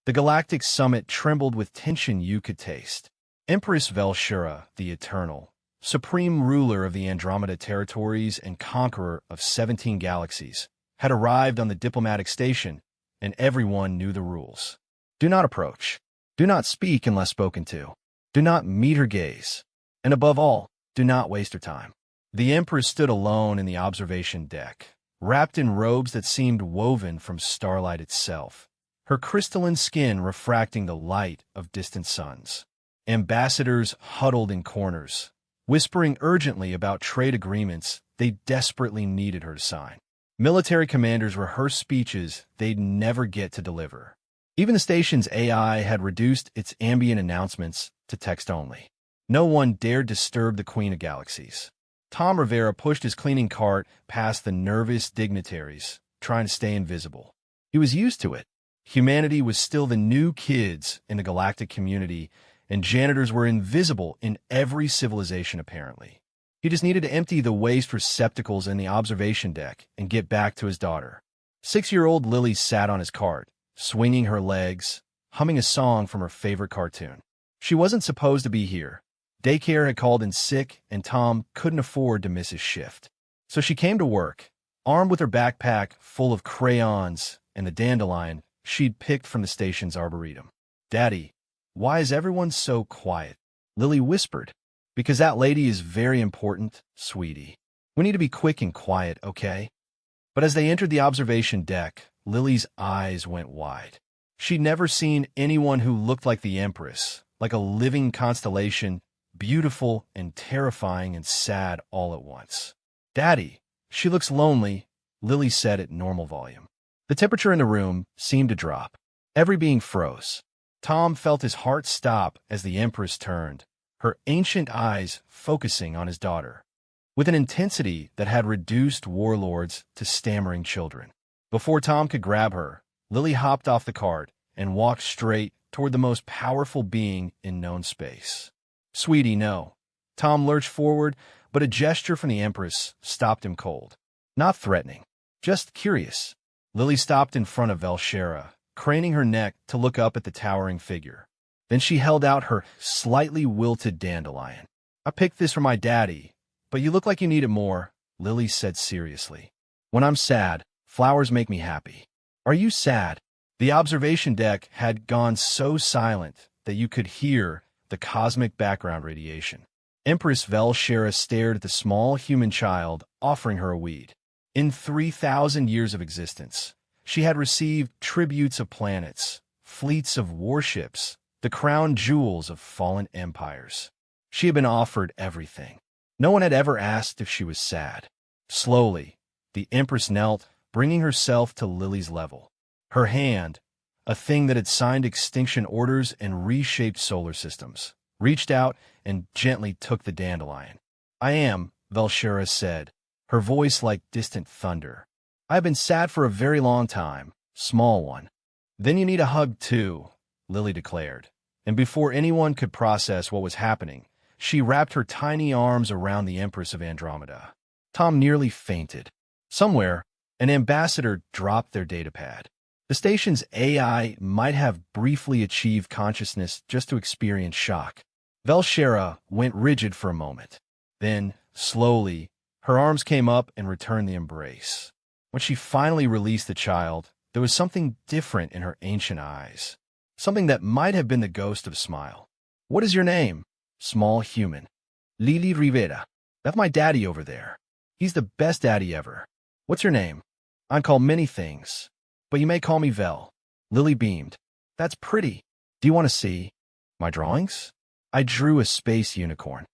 The galactic summit trembled with tension you could taste. Empress Velshura, the Eternal, supreme ruler of the Andromeda territories and conqueror of 17 galaxies, had arrived on the diplomatic station, and everyone knew the rules. Do not approach. Do not speak unless spoken to. Do not meet her gaze. And above all, do not waste her time. The Empress stood alone in the observation deck, wrapped in robes that seemed woven from starlight itself, her crystalline skin refracting the light of distant suns. Ambassadors huddled in corners, whispering urgently about trade agreements they desperately needed her to sign. Military commanders rehearsed speeches they'd never get to deliver. Even the station's AI had reduced its ambient announcements to text only. No one dared disturb the Queen of Galaxies. Tom Rivera pushed his cleaning cart past the nervous dignitaries, trying to stay invisible. He was used to it. Humanity was still the new kids in the galactic community, and janitors were invisible in every civilization apparently. He just needed to empty the waste receptacles in the observation deck and get back to his daughter. 6-year-old Lily sat on his cart, swinging her legs, humming a song from her favorite cartoon. She wasn't supposed to be here. Daycare had called in sick, and Tom couldn't afford to miss his shift. So she came to work, armed with her backpack full of crayons and the dandelion she'd picked from the station's arboretum. "Daddy, why is everyone so quiet?" Lily whispered. "Because that lady is very important, sweetie. We need to be quick and quiet, okay?" But as they entered the observation deck, Lily's eyes went wide. She'd never seen anyone who looked like the Empress, like a living constellation, beautiful and terrifying and sad all at once. "Daddy, she looks lonely," Lily said at normal volume. The temperature in the room seemed to drop. Every being froze. Tom felt his heart stop as the Empress turned, her ancient eyes focusing on his daughter, with an intensity that had reduced warlords to stammering children. Before Tom could grab her, Lily hopped off the cart and walked straight toward the most powerful being in known space. "Sweetie, no." Tom lurched forward, but a gesture from the Empress stopped him cold. Not threatening, just curious. Lily stopped in front of Velshura, craning her neck to look up at the towering figure. Then she held out her slightly wilted dandelion. "I picked this for my daddy, but you look like you need it more," Lily said seriously. "When I'm sad, flowers make me happy." "Are you sad?" The observation deck had gone so silent that you could hear the cosmic background radiation. Empress Velshura stared at the small human child, offering her a weed. In 3,000 years of existence, she had received tributes of planets, fleets of warships, the crown jewels of fallen empires. She had been offered everything. No one had ever asked if she was sad. Slowly, the Empress knelt, bringing herself to Lily's level. Her hand, a thing that had signed extinction orders and reshaped solar systems, reached out and gently took the dandelion. "I am," Velshura said, her voice like distant thunder. "I have been sad for a very long time, small one." "Then you need a hug too," Lily declared. And before anyone could process what was happening, she wrapped her tiny arms around the Empress of Andromeda. Tom nearly fainted. Somewhere, an ambassador dropped their datapad. The station's AI might have briefly achieved consciousness just to experience shock. Velshura went rigid for a moment. Then, slowly, her arms came up and returned the embrace. When she finally released the child, there was something different in her ancient eyes. Something that might have been the ghost of a smile. "What is your name?" "Small human." "Lily Rivera." "That's my daddy over there. He's the best daddy ever." "What's your name?" "I'm called many things, but you may call me Vel." Lily beamed. "That's pretty. Do you want to see my drawings?" "I drew a space unicorn."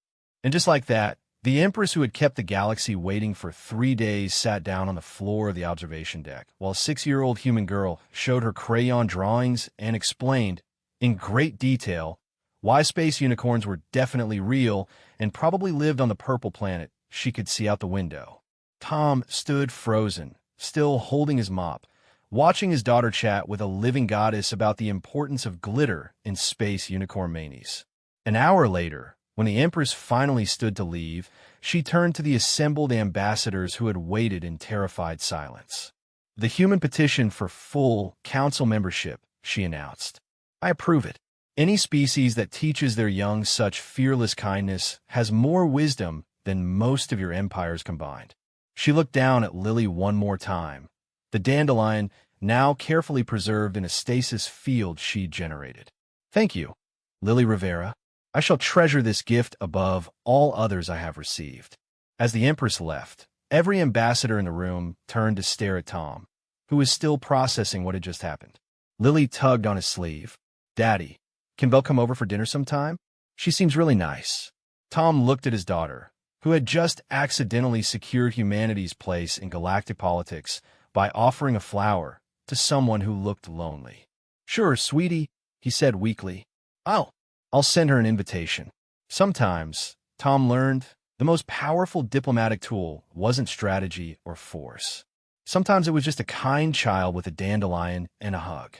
And just like that, the Empress who had kept the galaxy waiting for 3 days sat down on the floor of the observation deck, while a 6-year-old human girl showed her crayon drawings and explained, in great detail, why space unicorns were definitely real and probably lived on the purple planet she could see out the window. Tom stood frozen, still holding his mop, watching his daughter chat with a living goddess about the importance of glitter in space unicorn manies. An hour later, when the Empress finally stood to leave, she turned to the assembled ambassadors who had waited in terrified silence. The human petition for full council membership, she announced. I approve it. Any species that teaches their young such fearless kindness has more wisdom than most of your empires combined. She looked down at Lily one more time, the dandelion now carefully preserved in a stasis field she'd generated. Thank you, Lily Rivera. I shall treasure this gift above all others I have received. As the Empress left, every ambassador in the room turned to stare at Tom, who was still processing what had just happened. Lily tugged on his sleeve. Daddy, can Belle come over for dinner sometime? She seems really nice. Tom looked at his daughter, who had just accidentally secured humanity's place in galactic politics by offering a flower to someone who looked lonely. Sure, sweetie, he said weakly. I'll send her an invitation. Sometimes, Tom learned, the most powerful diplomatic tool wasn't strategy or force. Sometimes it was just a kind child with a dandelion and a hug.